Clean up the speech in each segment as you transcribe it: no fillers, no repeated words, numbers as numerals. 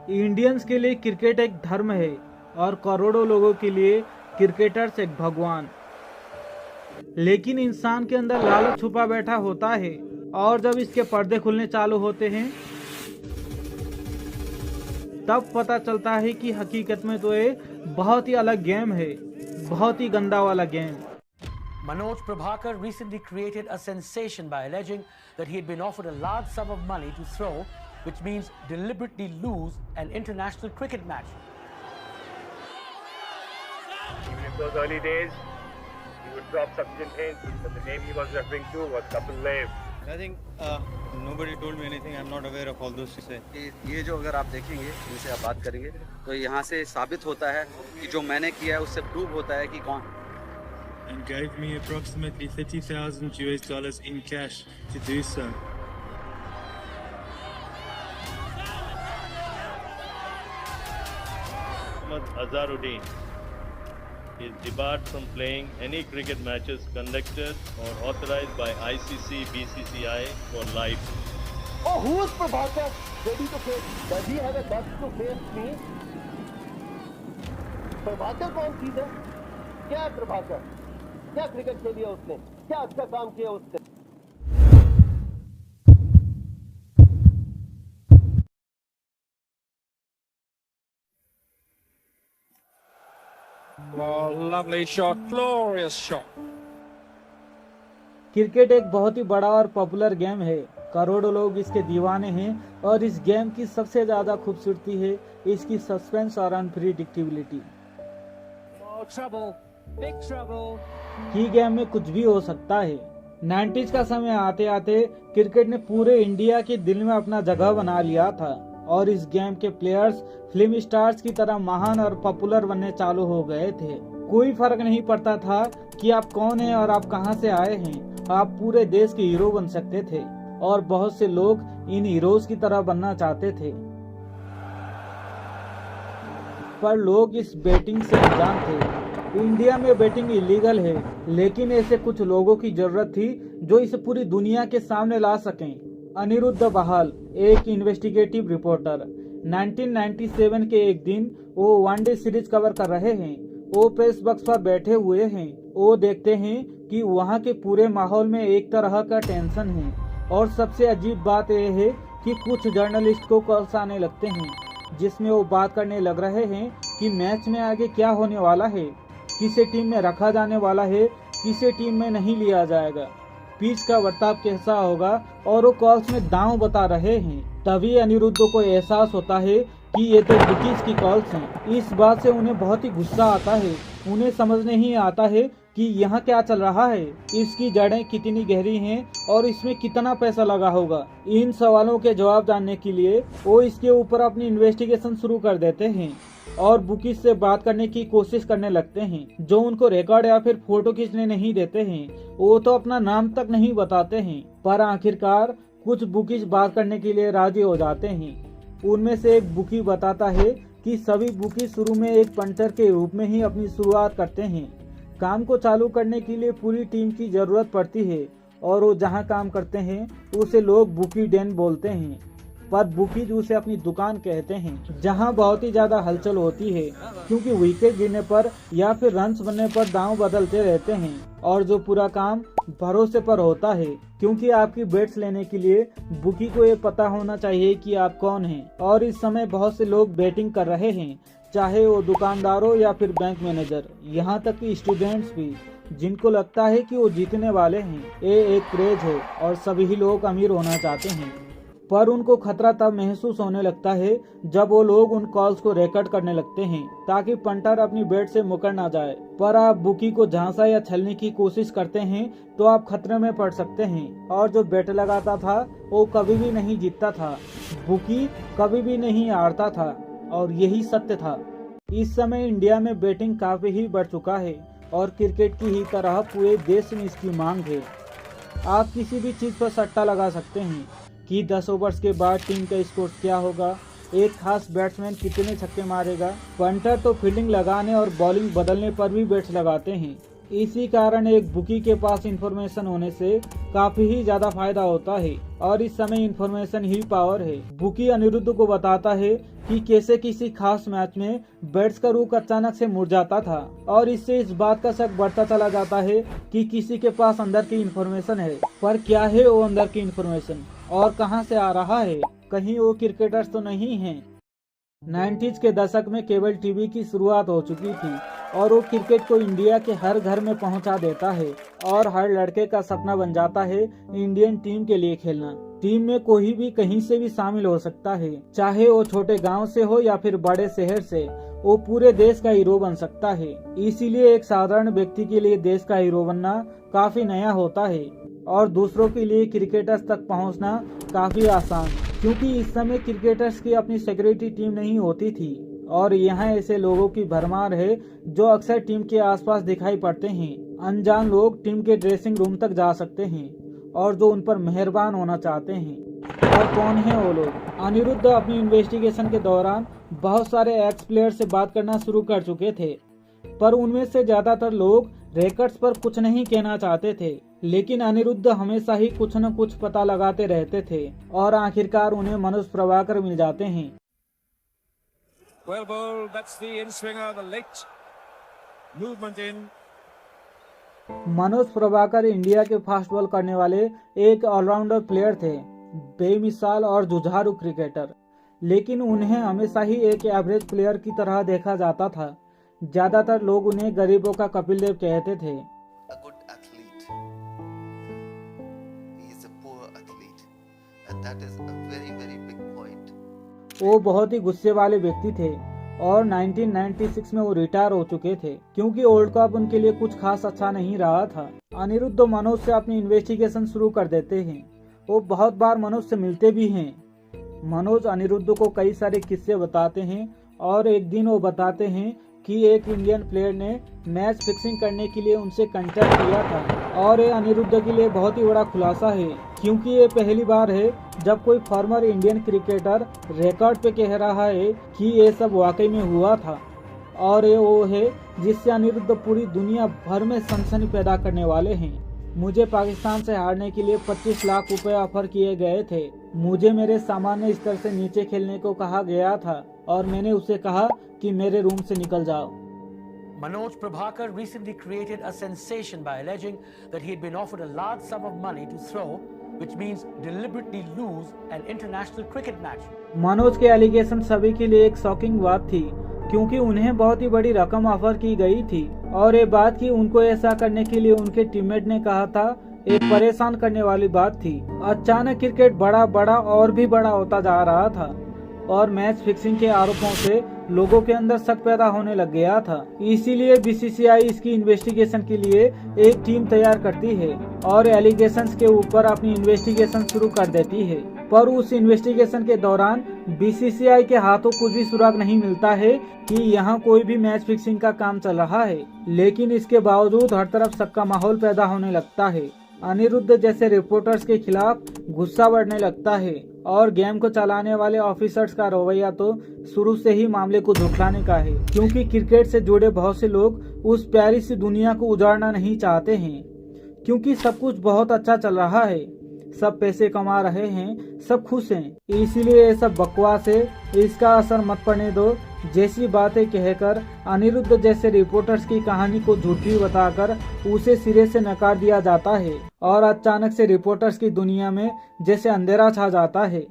Indians के लिए cricket एक धर्म है और करोड़ों लोगों के लिए क्रिकेटर्स एक भगवान। लेकिन इंसान के अंदर लालच छुपा बैठा होता है और जब इसके पर्दे खुलने चालू होते हैं तब पता चलता है कि हकीकत में तो ये बहुत ही अलग गेम है, बहुत ही गंदा वाला game. Manoj Prabhakar recently created a sensation by alleging that he had been offered a large sum of money to throw, which means deliberately lose an international cricket match. Even in those early days, he would drop sufficient hints, but the name he was referring to was Kapil Dev. I think nobody told me anything. I'm not aware of all those to say. ये जो अगर आप देखेंगे, इनसे आप बात करेंगे, तो यहाँ से साबित होता है कि जो मैंने किया है उससे प्रूव होता है कि कौन। And gave me approximately $30,000 in cash to do so. Mohammad Azharuddin is debarred from playing any cricket matches conducted or authorized by ICC BCCI for life. Oh, who is Prabhakar ready to face? Does he have a guts to face me? Prabhakar कौन चीज है? क्या है प्रभाकर? क्या cricket खेली है उसने? क्या अच्छा काम किया उसने? Lovely shot, glorious shot. Cricket एक बहुत ही बड़ा और पॉपुलर गेम है, करोड़ों लोग इसके दीवाने हैं और इस गेम की सबसे ज्यादा खूबसूरती है इसकी सस्पेंस और अनप्रिडिक्टेबिलिटी। की गेम में कुछ भी हो सकता है। 90s का समय आते आते क्रिकेट ने पूरे इंडिया के दिल में अपना जगह बना लिया था और इस गेम के प्लेयर्स फिल्म स्टार्स की तरह महान और पॉपुलर बनने चालू हो गए थे। कोई फर्क नहीं पड़ता था कि आप कौन हैं और आप कहां से आए हैं, आप पूरे देश के हीरो बन सकते थे और बहुत से लोग इन हीरोज की तरह बनना चाहते थे। पर लोग इस बैटिंग से अनजान थे। इंडिया में बैटिंग इलीगल है, लेकिन ऐसे कुछ लोगों की जरूरत थी जो इसे पूरी दुनिया के सामने ला सकें। अनिरुद्ध बहाल एक इन्वेस्टिगेटिव रिपोर्टर 1997 के एक दिन वो वनडे सीरीज कवर कर रहे हैं। वो प्रेस बॉक्स पर बैठे हुए हैं। वो देखते हैं कि वहाँ के पूरे माहौल में एक तरह का टेंशन है और सबसे अजीब बात यह है कि कुछ जर्नलिस्ट को कॉल्स आने लगते हैं जिसमें वो बात करने लग रहे हैं कि मैच में आगे क्या होने वाला है, किसे टीम में रखा जाने वाला है, किसे टीम में नहीं लिया जाएगा, पिच का बर्ताव कैसा होगा और वो कॉल्स में दांव बता रहे हैं। तभी अनिरुद्ध को एहसास होता है कि ये तो बुकीज की कॉल्स हैं। इस बात से उन्हें बहुत ही गुस्सा आता है। उन्हें समझ नहीं आता है कि यहाँ क्या चल रहा है, इसकी जड़ें कितनी गहरी हैं और इसमें कितना पैसा लगा होगा। इन सवालों के जवाब जानने के लिए वो इसके ऊपर अपनी इन्वेस्टिगेशन शुरू कर देते हैं और बुकीज से बात करने की कोशिश करने लगते हैं, जो उनको रिकॉर्ड या फिर फोटो खींचने नहीं देते हैं। वो तो अपना नाम तक नहीं बताते हैं। पर आखिरकार कुछ बुकीज बात करने के लिए राजी हो जाते हैं। उनमें से एक बुकी बताता है कि सभी बुकी शुरू में एक पंटर के रूप में ही अपनी शुरुआत करते हैं। काम को चालू करने के लिए पूरी टीम की जरूरत पड़ती है और वो जहां काम करते हैं उसे लोग बुकी डेन बोलते हैं, पर बुकीज उसे अपनी दुकान कहते हैं, जहां बहुत ही ज्यादा हलचल होती है क्योंकि विकेट गिरने पर या फिर रन्स बनने पर दांव बदलते रहते हैं और जो पूरा काम भरोसे पर होता है, क्योंकि आपकी बेट्स लेने के लिए बुकी को ये पता होना चाहिए कि आप कौन हैं। और इस समय बहुत से लोग बैटिंग कर रहे हैं, चाहे वो दुकानदार हो या फिर बैंक मैनेजर, यहाँ तक कि स्टूडेंट्स भी, जिनको लगता है कि वो जीतने वाले हैं। ये एक क्रेज है और सभी लोग अमीर होना चाहते हैं। पर उनको खतरा तब महसूस होने लगता है जब वो लोग उन कॉल्स को रिकॉर्ड करने लगते हैं ताकि पंटर अपनी बैट से मुकर ना जाए। पर आप बुकी को झांसा या छलने की कोशिश करते हैं तो आप खतरे में पड़ सकते हैं। और जो बैट लगाता था वो कभी भी नहीं जीतता था, बुकी कभी भी नहीं हारता था और यही सत्य था। इस समय इंडिया में बैटिंग काफी ही बढ़ चुका है और क्रिकेट की ही तरह पूरे देश में इसकी मांग है। आप किसी भी चीज पर सट्टा लगा सकते हैं कि 10 ओवर्स के बाद टीम का स्कोर क्या होगा, एक खास बैट्समैन कितने छक्के मारेगा। पंटर तो फील्डिंग लगाने और बॉलिंग बदलने पर भी बैट्स लगाते हैं। इसी कारण एक बुकी के पास इंफॉर्मेशन होने से काफी ही ज्यादा फायदा होता है और इस समय इंफॉर्मेशन ही पावर है। बुकी अनिरुद्ध को बताता है कि कैसे किसी खास मैच में बैट्स का रुख अचानक से मुड़ जाता था और इससे इस बात का शक बढ़ता चला जाता है कि किसी के पास अंदर की इंफॉर्मेशन है। पर क्या है वो अंदर की इंफॉर्मेशन और कहां से आ रहा है? कहीं वो क्रिकेटर्स तो नहीं हैं। 90s के दशक में केबल टीवी की शुरुआत हो चुकी थी और वो क्रिकेट को इंडिया के हर घर में पहुंचा देता है और हर लड़के का सपना बन जाता है इंडियन टीम के लिए खेलना। टीम में कोई भी कहीं से भी शामिल हो सकता है, चाहे वो छोटे गांव से हो या फिर बड़े शहर से, वो पूरे देश का हीरो बन सकता है। इसीलिए एक साधारण व्यक्ति के लिए देश का हीरो बनना काफी नया होता है और दूसरों के लिए क्रिकेटर्स तक पहुंचना काफी आसान, क्योंकि इस समय क्रिकेटर्स की अपनी सिक्योरिटी टीम नहीं होती थी और यहाँ ऐसे लोगों की भरमार है जो अक्सर टीम के आसपास दिखाई पड़ते हैं। अनजान लोग टीम के ड्रेसिंग रूम तक जा सकते हैं और जो उन पर मेहरबान होना चाहते हैं। और कौन है वो लोग? अनिरुद्ध अपनी इन्वेस्टिगेशन के दौरान बहुत सारे एक्स प्लेयर से बात करना शुरू कर चुके थे, पर उनमें से ज्यादातर लोग रिकॉर्ड्स पर कुछ नहीं कहना चाहते थे, लेकिन अनिरुद्ध हमेशा ही कुछ न कुछ पता लगाते रहते थे और आखिरकार उन्हें मनोज प्रभाकर मिल जाते हैं। Well ball, that's the in-swinger, the late movement in. Manoj Prabhakar India के फास्ट बॉल करने वाले एक ऑलराउंडर प्लेयर थे, बेमिसाल और जुझारू क्रिकेटर, लेकिन उन्हें हमेशा ही एक एवरेज प्लेयर की तरह देखा जाता था। ज्यादातर लोग उन्हें गरीबों का कपिल देव कहते थे। A good athlete. He is a poor athlete, and that is a very, very big point. वो बहुत ही गुस्से वाले व्यक्ति थे और 1996 में वो रिटायर हो चुके थे क्योंकि वर्ल्ड कप उनके लिए कुछ खास अच्छा नहीं रहा था। अनिरुद्ध मनोज से अपनी इन्वेस्टिगेशन शुरू कर देते हैं। वो बहुत बार मनोज से मिलते भी हैं। मनोज अनिरुद्ध को कई सारे किस्से बताते हैं और एक दिन वो बताते हैं कि एक इंडियन प्लेयर ने मैच फिक्सिंग करने के लिए उनसे कांटेक्ट किया था और ये अनिरुद्ध के लिए बहुत ही बड़ा खुलासा है, क्योंकि ये पहली बार है जब कोई फॉर्मर इंडियन क्रिकेटर रिकॉर्ड पे कह रहा है कि ये सब वाकई में हुआ था। और ये वो है जिससे अनिरुद्ध पूरी दुनिया भर में सनसनी पैदा करने वाले हैं। मुझे पाकिस्तान से हारने के लिए 25 लाख रुपए ऑफर किए गए थे। मुझे मेरे सामान्य स्तर से नीचे खेलने को कहा गया था और मैंने उसे कहा कि मेरे रूम से निकल जाओ। Manoj Prabhakar recently created a sensation by alleging that he had been offered a large sum of money to throw, which means deliberately lose an international cricket match. Manoj के एलिगेशन सभी के लिए एक शॉकिंग बात थी, क्योंकि उन्हें बहुत ही बड़ी रकम ऑफर की गई थी और ये बात कि उनको ऐसा करने के लिए उनके टीममेट ने कहा था, एक परेशान करने वाली बात थी। अचानक क्रिकेट बड़ा और भी बड़ा होता जा रहा था और मैच फिक्सिंग के आरोपों से लोगों के अंदर शक पैदा होने लग गया था। इसीलिए बीसीसीआई इसकी इन्वेस्टिगेशन के लिए एक टीम तैयार करती है और एलिगेशंस के ऊपर अपनी इन्वेस्टिगेशन शुरू कर देती है। पर उस इन्वेस्टिगेशन के दौरान बीसीसीआई के हाथों कुछ भी सुराग नहीं मिलता है कि यहाँ कोई भी मैच फिक्सिंग का काम चल रहा है, लेकिन इसके बावजूद हर तरफ शक का माहौल पैदा होने लगता है। अनिरुद्ध जैसे रिपोर्टर्स के खिलाफ गुस्सा बढ़ने लगता है और गेम को चलाने वाले ऑफिसर्स का रवैया तो शुरू से ही मामले को झुठलाने का है, क्योंकि क्रिकेट से जुड़े बहुत से लोग उस प्यारी सी दुनिया को उजाड़ना नहीं चाहते हैं, क्योंकि सब कुछ बहुत अच्छा चल रहा है, सब पैसे कमा रहे हैं, सब खुश हैं। इसीलिए ये सब बकवास है, इसका असर मत पड़ने दो जैसी बातें कहकर अनिरुद्ध जैसे रिपोर्टर्स की कहानी को झूठी बताकर उसे सिरे से नकार दिया जाता है और अचानक से रिपोर्टर्स की दुनिया में जैसे अंधेरा छा जाता है।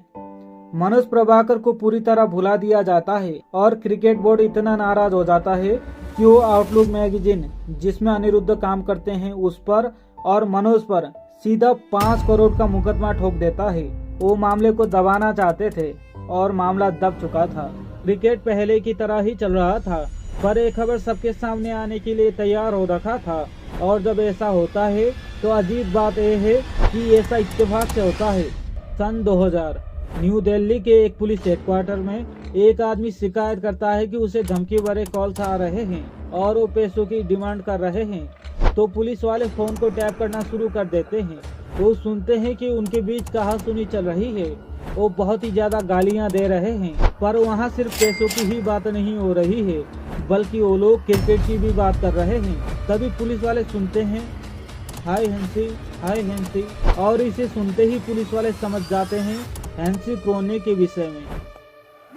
मनोज प्रभाकर को पूरी तरह भुला दिया जाता है और क्रिकेट बोर्ड इतना नाराज हो जाता है कि वो आउटलुक मैगजीन जिसमें अनिरुद्ध काम करते हैं उस पर और मनोज पर सीधा 5 करोड़ का मुकदमा ठोक देता है। वो मामले को दबाना चाहते थे और मामला दब चुका था। क्रिकेट पहले की तरह ही चल रहा था, पर एक खबर सबके सामने आने के लिए तैयार हो रखा था और जब ऐसा होता है तो अजीब बात यह है कि ऐसा इत्तेफाक से होता है। सन 2000 न्यू दिल्ली के एक पुलिस हेडक्वार्टर में एक आदमी शिकायत करता है कि उसे धमकी भरे कॉल्स आ रहे हैं और वो पैसों की डिमांड कर रहे हैं। तो पुलिस वाले फोन को टैप करना शुरू कर देते हैं। वो सुनते हैं कि उनके बीच कहासुनी चल रही है, वो बहुत ही ज्यादा गालियां दे रहे हैं, पर वहाँ सिर्फ पैसों की ही बात नहीं हो रही है, बल्कि वो लोग क्रिकेट की भी बात कर रहे हैं। तभी पुलिस वाले सुनते हैं हाय हैंसी, हाय हैंसी, और इसे सुनते ही पुलिस वाले समझ जाते हैं हैंसी क्रोने के विषय में।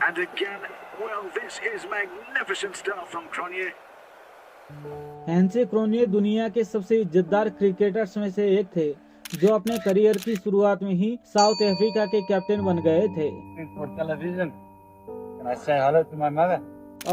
And again, well, this is magnificent stuff from Cronje. Hansi क्रोने दुनिया के सबसे इज्जतदार क्रिकेटर्स में से एक थे, जो अपने करियर की शुरुआत में ही साउथ अफ्रीका के कैप्टन बन गए थे।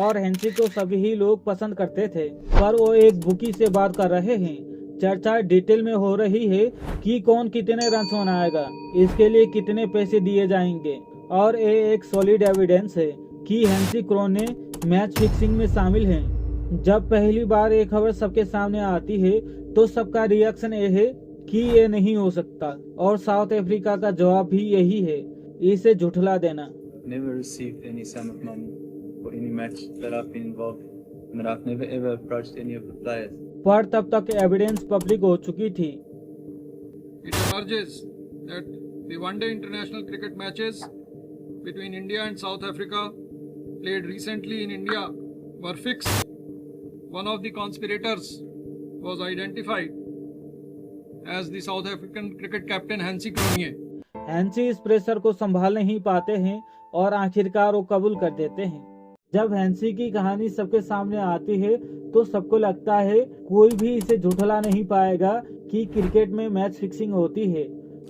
और हैंसी को सभी लोग पसंद करते थे, पर वो एक बुकी से बात कर रहे हैं। चर्चा डिटेल में हो रही है कि कौन कितने रन बनाएगा, इसके लिए कितने पैसे दिए जाएंगे, और ये एक सॉलिड एविडेंस है कि हैंसी क्रोने मैच फिक्सिंग में शामिल हैं। जब पहली बार ये खबर सबके सामने आती है तो सबका रिएक्शन ये है कि ये नहीं हो सकता, और साउथ अफ्रीका का जवाब भी यही है, इसे झुठला देना। Never received any sum of money for any match that I've been involved in, and I've never ever approached any of the players. पर तब तक एविडेंस पब्लिक हो चुकी थी। It emerges that the one-day international cricket matches between India and South Africa played recently in India were fixed. One of the conspirators was identified as the South African cricket captain Hansie Cronje. Hansi इस pressure को संभाल नहीं पाते हैं और आखिरकार वो कबूल कर देते हैं। जब हैंसी की कहानी सबके सामने आती है तो सबको लगता है कोई भी इसे झुठला नहीं पाएगा कि क्रिकेट में मैच फिक्सिंग होती है,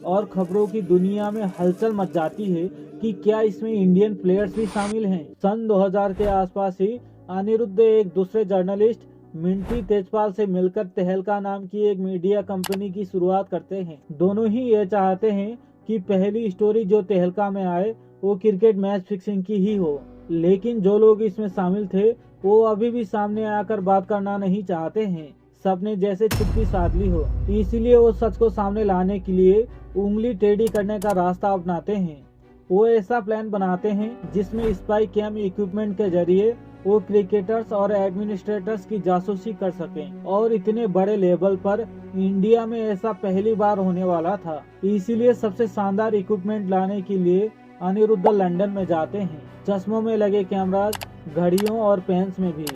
और खबरों की दुनिया में हलचल मच जाती है कि क्या इसमें इंडियन प्लेयर्स भी शामिल हैं। सन 2000 के आसपास ही अनिरुद्ध एक दूसरे जर्नलिस्ट मिंटी तेजपाल से मिलकर तहलका नाम की एक मीडिया कंपनी की शुरुआत करते हैं। दोनों ही ये चाहते हैं कि पहली स्टोरी जो तहलका में आए वो क्रिकेट मैच फिक्सिंग की ही हो, लेकिन जो लोग इसमें शामिल थे वो अभी भी सामने आकर बात करना नहीं चाहते हैं। सबने जैसे चुप्पी साध ली हो, इसीलिए वो सच को सामने लाने के लिए उंगली टेढ़ी करने का रास्ता अपनाते हैं। वो ऐसा प्लान बनाते हैं जिसमें स्पाई कैम इक्विपमेंट के जरिए वो क्रिकेटर्स और एडमिनिस्ट्रेटर्स की जासूसी कर सकें, और इतने बड़े लेवल पर इंडिया में ऐसा पहली बार होने वाला था। इसीलिए सबसे शानदार इक्विपमेंट लाने के लिए अनिरुद्ध लंदन में जाते हैं। चश्मों में लगे कैमराज, घड़ियों और पेन्स में भी।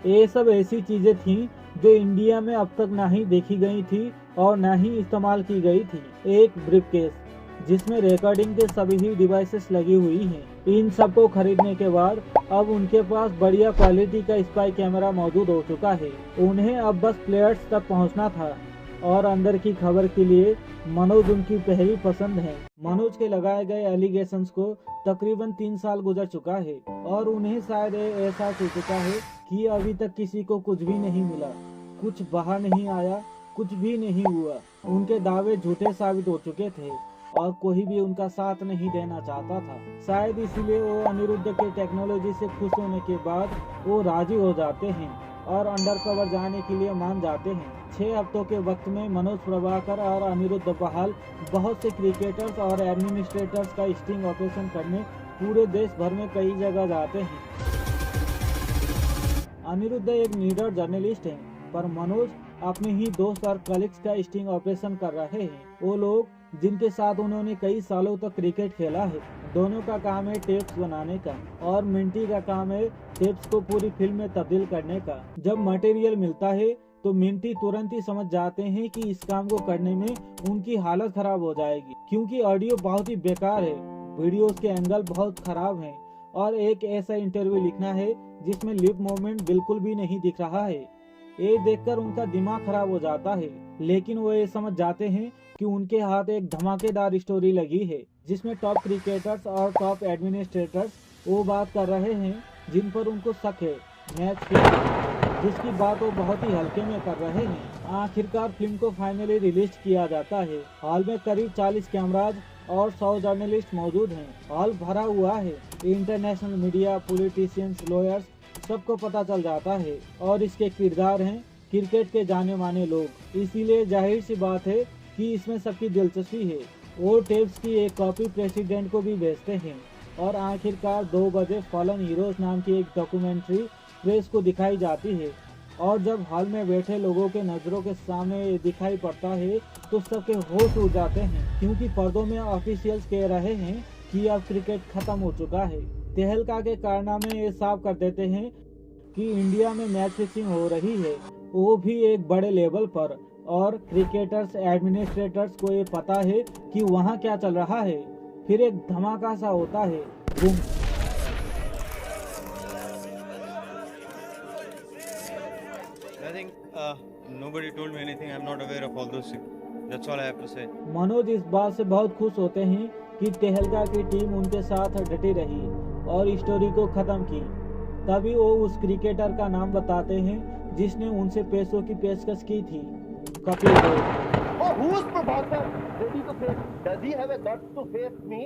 ये सब ऐसी चीजें थीं जो इंडिया में अब तक ना ही देखी गई थी और ना ही इस्तेमाल की गई थी। एक ब्रीफकेस जिसमें रिकॉर्डिंग के सभी ही डिवाइसेस लगी हुई हैं। इन सब को खरीदने के बाद अब उनके पास बढ़िया क्वालिटी का स्पाई कैमरा मौजूद हो चुका है। उन्हें अब बस प्लेयर्स तक पहुंचना था, और अंदर की खबर के लिए मनोज उनकी पहली पसंद है। मनोज के लगाए गए एलिगेशंस को तकरीबन 3 साल गुजर चुका है, और उन्हें शायद एहसास हो चुका है कि अभी तक किसी को कुछ भी नहीं मिला, कुछ बाहर नहीं आया, कुछ भी नहीं हुआ। उनके दावे झूठे साबित हो चुके थे और कोई भी उनका साथ नहीं देना चाहता था। शायद इसीलिए वो अनिरुद्ध के टेक्नोलॉजी से खुश होने के बाद वो राजी हो जाते हैं और अंडरकवर जाने के लिए मान जाते हैं। 6 हफ्तों के वक्त में मनोज प्रभाकर और अनिरुद्ध बहाल बहुत से क्रिकेटर्स और एडमिनिस्ट्रेटर्स का स्टिंग ऑपरेशन करने पूरे देश भर में कई जगह जाते हैं। अनिरुद्ध एक नीडर जर्नलिस्ट हैं, पर मनोज अपने ही दोस्त और कलीग्स का स्टिंग ऑपरेशन कर रहे हैं। वो लोग जिनके साथ उन्होंने कई सालों तक क्रिकेट खेला है। दोनों का काम है टेप्स बनाने का, और मिंटी का काम है टेप्स को पूरी फिल्म में तब्दील करने का। जब मटेरियल मिलता है तो मिंटी तुरंत ही समझ जाते हैं कि इस काम को करने में उनकी हालत खराब हो जाएगी, क्योंकि ऑडियो बहुत ही बेकार है, वीडियोस के एंगल बहुत खराब हैं, और एक ऐसा इंटरव्यू लिखना है जिसमें लिप मूवमेंट बिल्कुल भी नहीं दिख रहा है। ये देखकर उनका दिमाग खराब हो जाता है, लेकिन वो ये समझ जाते हैं कि उनके हाथ एक धमाकेदार स्टोरी लगी है जिसमें टॉप क्रिकेटर्स और टॉप एडमिनिस्ट्रेटर्स वो बात कर रहे हैं जिन पर उनको शक है, मैच फिक्सिंग, जिसकी बात वो बहुत ही हल्के में कर रहे हैं। आखिरकार फिल्म को फाइनली रिलीज किया जाता है। हॉल में करीब 40 कैमराज और 100 जर्नलिस्ट मौजूद हैं। हॉल भरा हुआ है। इंटरनेशनल मीडिया, पॉलिटिशियंस, लॉयर्स, सबको पता चल जाता है, और इसके किरदार हैं क्रिकेट के जाने माने लोग। इसीलिए जाहिर सी बात है कि इसमें सबकी दिलचस्पी है। वो टेप्स की एक कॉपी प्रेसिडेंट को भी भेजते हैं, और आखिरकार 2 बजे फॉलन हीरोज नाम की एक डॉक्यूमेंट्री प्रेस को दिखाई जाती है। और जब हॉल में बैठे लोगों के नज़रों के सामने ये दिखाई पड़ता है तो सबके होश उड़ जाते हैं, क्योंकि पर्दों में ऑफिशियल्स कह रहे हैं कि अब क्रिकेट खत्म हो चुका है। तहलका के कारनामे ये साफ कर देते हैं कि इंडिया में मैच फिक्सिंग हो रही है, वो भी एक बड़े लेवल पर, और क्रिकेटर्स एडमिनिस्ट्रेटर्स को ये पता है कि वहाँ क्या चल रहा है। फिर एक धमाका सा होता है, boom. Nobody told me anything. I'm not aware of all those things. That's all I have to say. Manoj इस बात से बहुत खुश होते हैं कि तेहलका की टीम उनके साथ डटी रही और स्टोरी को खत्म की। तभी वो उस क्रिकेटर का नाम बताते हैं जिसने उनसे पैसों की पेशकश की थी, Kapil Dev. Oh, who is Prabhakar? Ready to face? Does he have a guts to face me?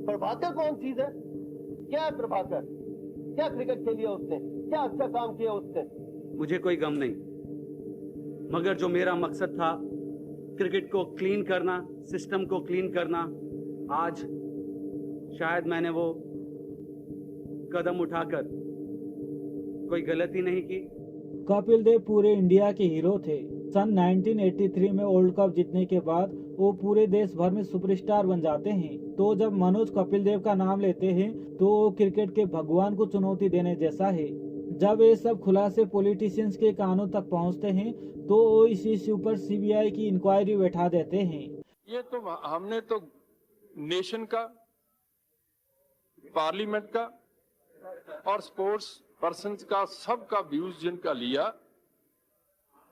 Prabhakar कौन चीज है? क्या है प्रभाकर? क्या क्रिकेट खेली है उसने? क्या अच्छा काम किया उसने? मुझे कोई गम नहीं, मगर जो मेरा मकसद था क्रिकेट को क्लीन करना, सिस्टम को क्लीन करना, आज शायद मैंने वो कदम उठाकर कोई गलती नहीं की। कपिल देव पूरे इंडिया के हीरो थे। सन 1983 में वर्ल्ड कप जीतने के बाद वो पूरे देश भर में सुपरस्टार बन जाते हैं। तो जब मनोज कपिल देव का नाम लेते हैं तो वो क्रिकेट के भगवान को चुनौती देने जैसा है। जब ये सब खुलासे पॉलिटिशियंस के कानों तक पहुंचते हैं तो वो इस इश्यू पर सीबीआई की इंक्वायरी बैठा देते हैं। ये तो हमने तो नेशन का, पार्लियामेंट का और स्पोर्ट्स पर्सन्स का, सबका व्यूज जिनका लिया,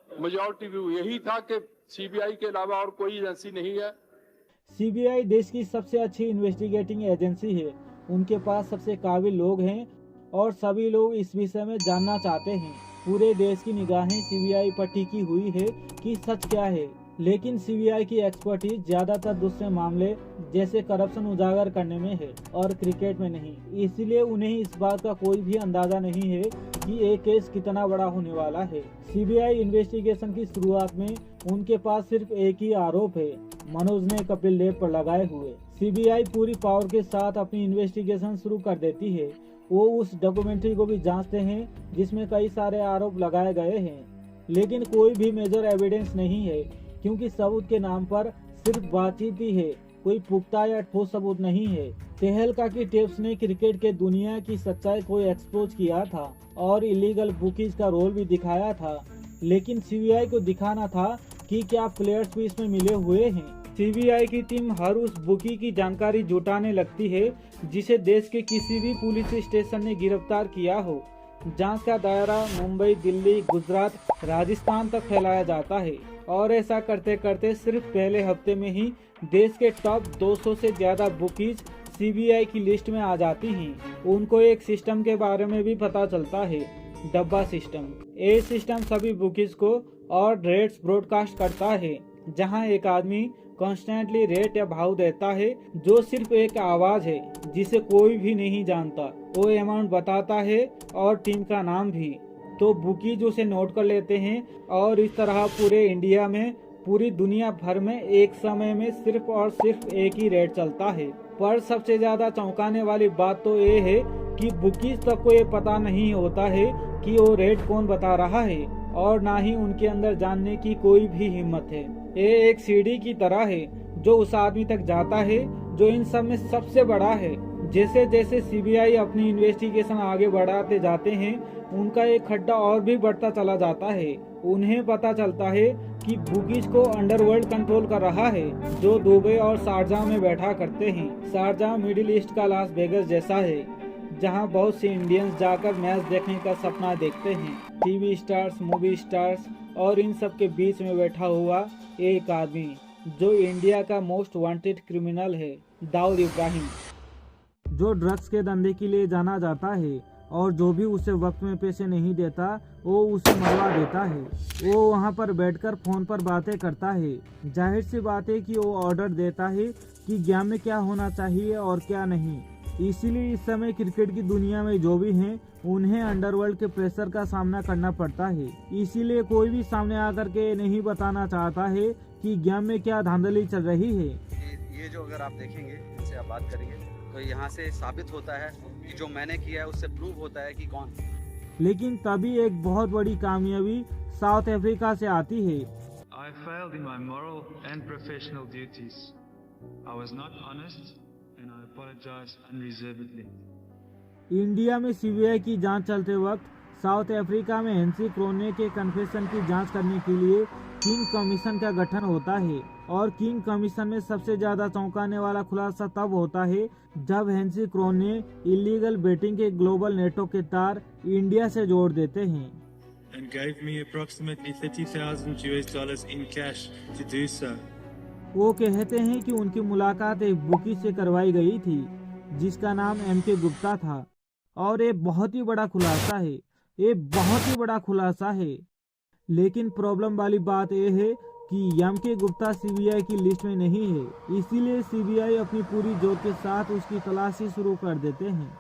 मेजॉरिटी व्यू यही था कि सीबीआई के अलावा और कोई एजेंसी नहीं है। सीबीआई देश की सबसे अच्छी इन्वेस्टिगेटिंग एजेंसी है। उनके पास सबसे काबिल लोग हैं और सभी लोग इस विषय में जानना चाहते हैं। पूरे देश की निगाहें सीबीआई पर टिकी हुई है कि सच क्या है। लेकिन सीबीआई की एक्सपर्टीज ज्यादातर दूसरे मामले जैसे करप्शन उजागर करने में है और क्रिकेट में नहीं। इसलिए उन्हें इस बात का कोई भी अंदाजा नहीं है कि ये केस कितना बड़ा होने वाला है। सीबीआई इन्वेस्टिगेशन की शुरुआत में उनके पास सिर्फ एक ही आरोप है, मनोज ने कपिल देव पर लगाए हुए। सीबीआई पूरी पावर के साथ अपनी इन्वेस्टिगेशन शुरू कर देती है। वो उस डॉक्यूमेंट्री को भी जांचते हैं जिसमें कई सारे आरोप लगाए गए हैं, लेकिन कोई भी मेजर एविडेंस नहीं है क्योंकि सबूत के नाम पर सिर्फ बातचीत ही है, कोई पुख्ता या ठोस सबूत नहीं है। तेहलका की टेप्स ने क्रिकेट के दुनिया की सच्चाई को एक्सपोज किया था और इलीगल बुकीज का रोल भी दिखाया था, लेकिन सीबीआई को दिखाना था कि क्या प्लेयर्स भी इसमें मिले हुए हैं। सीबीआई की टीम हर उस बुकी की जानकारी जुटाने लगती है जिसे देश के किसी भी पुलिस स्टेशन ने गिरफ्तार किया हो। जांच का दायरा मुंबई, दिल्ली, गुजरात, राजस्थान तक फैलाया जाता है और ऐसा करते करते सिर्फ पहले हफ्ते में ही देश के टॉप 200 से ज्यादा बुकीज सीबीआई की लिस्ट में आ जाती हैं। उनको एक सिस्टम के बारे में भी पता चलता है, डब्बा सिस्टम। ये सिस्टम सभी बुकीज को और रेट्स ब्रॉडकास्ट करता है, जहां एक आदमी कॉन्स्टेंटली रेट या भाव देता है जो सिर्फ एक आवाज है जिसे कोई भी नहीं जानता। वो अमाउंट बताता है और टीम का नाम भी। तो बुकीज उसे नोट कर लेते हैं और इस तरह पूरे इंडिया में, पूरी दुनिया भर में एक समय में सिर्फ और सिर्फ एक ही रेट चलता है। पर सबसे ज्यादा चौंकाने वाली बात तो ये है कि बुकीज तक को ये पता नहीं होता है कि वो रेट कौन बता रहा है और ना ही उनके अंदर जानने की कोई भी हिम्मत है। ये एक सीढ़ी की तरह है जो उस आदमी तक जाता है जो इन सब में सबसे बड़ा है। जैसे जैसे सीबीआई अपनी इन्वेस्टिगेशन आगे बढ़ाते जाते हैं, उनका एक खड्डा और भी बढ़ता चला जाता है। उन्हें पता चलता है कि बुकीज को अंडरवर्ल्ड कंट्रोल कर रहा है, जो दुबई और शारजाह में बैठा करते हैं। शारजाह मिडिल ईस्ट का लास वेगास जैसा है, जहां बहुत से इंडियंस जाकर मैच देखने का सपना देखते हैं। टीवी स्टार्स, मूवी स्टार्स और इन सब के बीच में बैठा हुआ एक आदमी जो इंडिया का मोस्ट वांटेड क्रिमिनल है, दाऊद इब्राहिम, जो ड्रग्स के धंधे के लिए जाना जाता है और जो भी उसे वक्त में पैसे नहीं देता वो उसे मरवा देता है। वो वहाँ पर बैठकर फोन पर बातें करता है। जाहिर सी बात है कि वो ऑर्डर देता है कि गेम में क्या होना चाहिए और क्या नहीं। इसीलिए इस समय क्रिकेट की दुनिया में जो भी हैं उन्हें अंडरवर्ल्ड के प्रेशर का सामना करना पड़ता है। इसीलिए कोई भी सामने आकर के नहीं बताना चाहता है कि गेम में क्या धांधली चल रही है। ये जो अगर आप देखेंगे, इनसे आप बात करेंगे तो यहाँ से साबित होता है कि जो मैंने किया है उससे प्रूव होता है कि कौन। लेकिन तभी एक बहुत बड़ी कामयाबी साउथ अफ्रीका से आती है। I failed in my moral and professional duties. I was not honest and I apologize unreservedly. India में सीबीआई की जांच चलते वक्त साउथ अफ्रीका में हेनरी क्रोने के कन्फेशन की जांच करने के लिए किंग कमीशन का गठन होता है और किंग कमीशन में सबसे ज्यादा चौंकाने वाला खुलासा तब होता है जब हेनरी क्रोने इलीगल बेटिंग के ग्लोबल नेटवर्क के तार इंडिया से जोड़ देते हैं and gave me approximately $30,000 in cash to do so. वो कहते हैं कि उनकी मुलाकात एक बुकी से करवाई गई थी जिसका नाम MK गुप्ता था और ये बहुत ही बड़ा खुलासा है, ये बहुत ही बड़ा खुलासा है। लेकिन प्रॉब्लम वाली बात यह है कि MK गुप्ता सीबीआई की लिस्ट में नहीं है, इसीलिए सीबीआई अपनी पूरी जोर के साथ उसकी तलाशी शुरू कर देते हैं।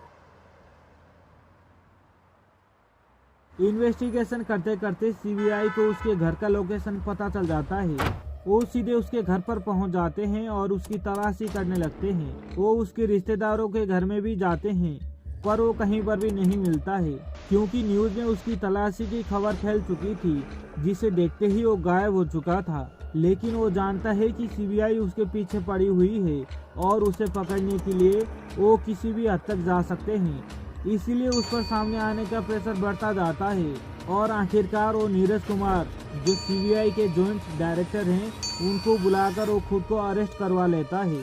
इन्वेस्टिगेशन करते करते सीबीआई को उसके घर का लोकेशन पता चल जाता है। वो सीधे उसके घर पर पहुंच जाते हैं और उसकी तलाशी करने लगते हैं। वो उसके रिश्तेदारों के घर में भी जाते हैं पर वो कहीं पर भी नहीं मिलता है क्योंकि न्यूज़ में उसकी तलाशी की खबर फैल चुकी थी, जिसे देखते ही वो गायब हो चुका था। लेकिन वो जानता है कि सीबीआई उसके पीछे पड़ी हुई है और उसे पकड़ने के लिए वो किसी भी हद तक जा सकते हैं, इसीलिए उस पर सामने आने का प्रेशर बढ़ता जाता है। और आखिरकार वो नीरज कुमार जो सीबीआई के जॉइंट डायरेक्टर हैं उनको बुलाकर वो खुद को अरेस्ट करवा लेता है।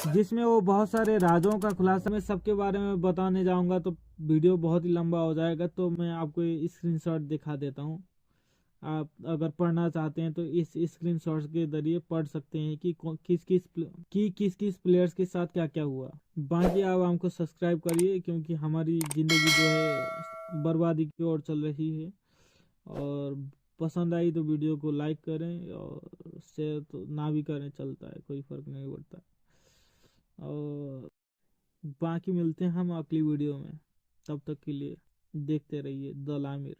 जिसमें वो बहुत सारे राजों का खुलासा मैं सबके बारे में बताने जाऊंगा तो वीडियो बहुत ही लंबा हो जाएगा, तो मैं आपको स्क्रीनशॉट दिखा देता हूँ। आप अगर पढ़ना चाहते हैं तो इस स्क्रीनशॉट्स के जरिए पढ़ सकते हैं कि किस किस प्लेयर्स के साथ क्या क्या हुआ। बाकी आप हमको सब्सक्राइब करिए क्योंकि हमारी ज़िंदगी जो है बर्बादी की ओर चल रही है। और पसंद आई तो वीडियो को लाइक करें और शेयर तो ना भी करें, चलता है, कोई फ़र्क नहीं पड़ता। और बाकी मिलते हैं हम अगली वीडियो में, तब तक के लिए देखते रहिए द लामिर।